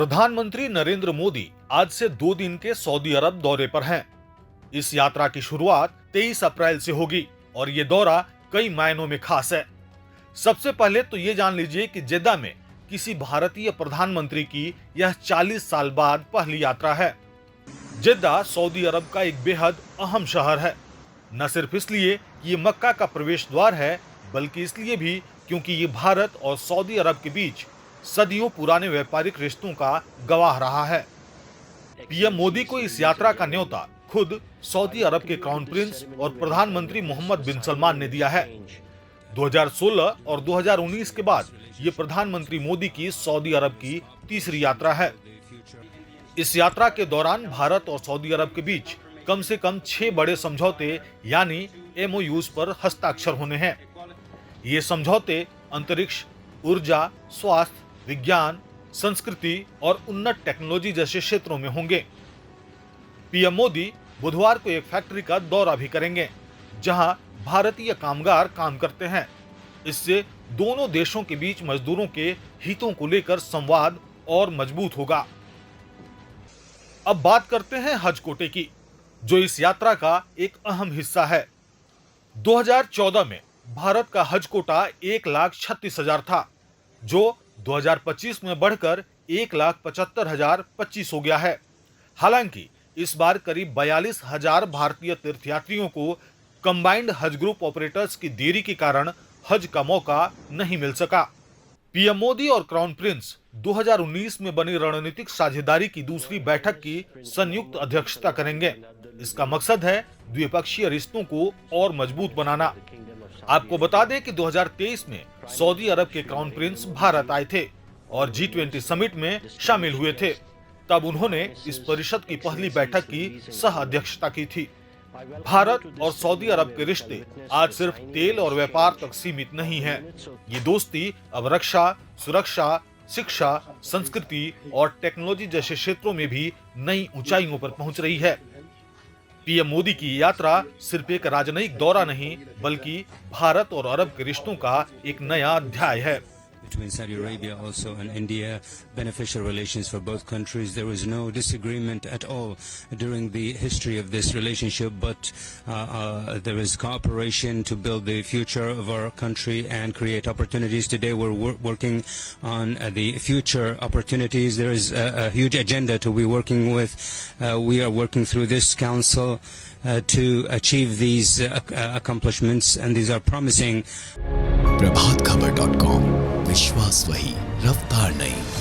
प्रधानमंत्री नरेंद्र मोदी आज से 2 दिन के सऊदी अरब दौरे पर हैं। इस यात्रा की शुरुआत 23 अप्रैल से होगी और ये दौरा कई मायनों में खास है। सबसे पहले तो ये जान लीजिए कि जेद्दा में किसी भारतीय प्रधानमंत्री की यह 40 साल बाद पहली यात्रा है। जेद्दा सऊदी अरब का एक बेहद अहम शहर है, न सिर्फ इसलिए कि ये मक्का का प्रवेश द्वार है, बल्कि इसलिए भी क्योंकि ये भारत और सऊदी अरब के बीच सदियों पुराने व्यापारिक रिश्तों का गवाह रहा है। पीएम मोदी को इस यात्रा का न्योता खुद सऊदी अरब के क्राउन प्रिंस और प्रधानमंत्री मोहम्मद बिन सलमान ने दिया है। 2016 और 2019 के बाद ये प्रधानमंत्री मोदी की सऊदी अरब की तीसरी यात्रा है। इस यात्रा के दौरान भारत और सऊदी अरब के बीच कम से कम 6 बड़े समझौते यानी MOUs पर हस्ताक्षर होने हैं। ये समझौते अंतरिक्ष, ऊर्जा, स्वास्थ्य, विज्ञान, संस्कृति और उन्नत टेक्नोलॉजी जैसे क्षेत्रों में होंगे। पीएम मोदी बुधवार को एक फैक्ट्री का दौरा भी करेंगे, जहां भारतीय कामगार काम करते हैं। इससे दोनों देशों के बीच मजदूरों के हितों को लेकर संवाद और मजबूत होगा। अब बात करते हैं हज कोटे की, जो इस यात्रा का एक अहम हिस्सा है। 2014 में भारत का हज कोटा 1,36,000 था, जो 2025 में बढ़कर 1,75,025 हो गया है। हालांकि इस बार करीब 42,000 भारतीय तीर्थयात्रियों को कंबाइंड हज ग्रुप ऑपरेटर्स की देरी के कारण हज का मौका नहीं मिल सका। पीएम मोदी और क्राउन प्रिंस 2019 में बनी रणनीतिक साझेदारी की दूसरी बैठक की संयुक्त अध्यक्षता करेंगे। इसका मकसद है द्विपक्षीय रिश्तों को और मजबूत बनाना। आपको बता दें कि 2023 में सऊदी अरब के क्राउन प्रिंस भारत आए थे और G20 समिट में शामिल हुए थे। तब उन्होंने इस परिषद की पहली बैठक की सह अध्यक्षता की थी। भारत और सऊदी अरब के रिश्ते आज सिर्फ तेल और व्यापार तक सीमित नहीं हैं। ये दोस्ती अब रक्षा, सुरक्षा, शिक्षा, संस्कृति और टेक्नोलॉजी जैसे क्षेत्रों में भी नई ऊंचाइयों पर पहुंच रही है। पीएम मोदी की यात्रा सिर्फ एक राजनयिक दौरा नहीं, बल्कि भारत और अरब के रिश्तों का एक नया अध्याय है। Between Saudi Arabia also and India, beneficial relations for both countries. There was no disagreement at all during the history of this relationship, but there is cooperation to build the future of our country and create opportunities. Today we're working on the future opportunities. There is a huge agenda to be working with. We are working through this council to achieve these accomplishments, and these are promising. प्रभातखबर.com, विश्वास वही, रफ्तार नहीं।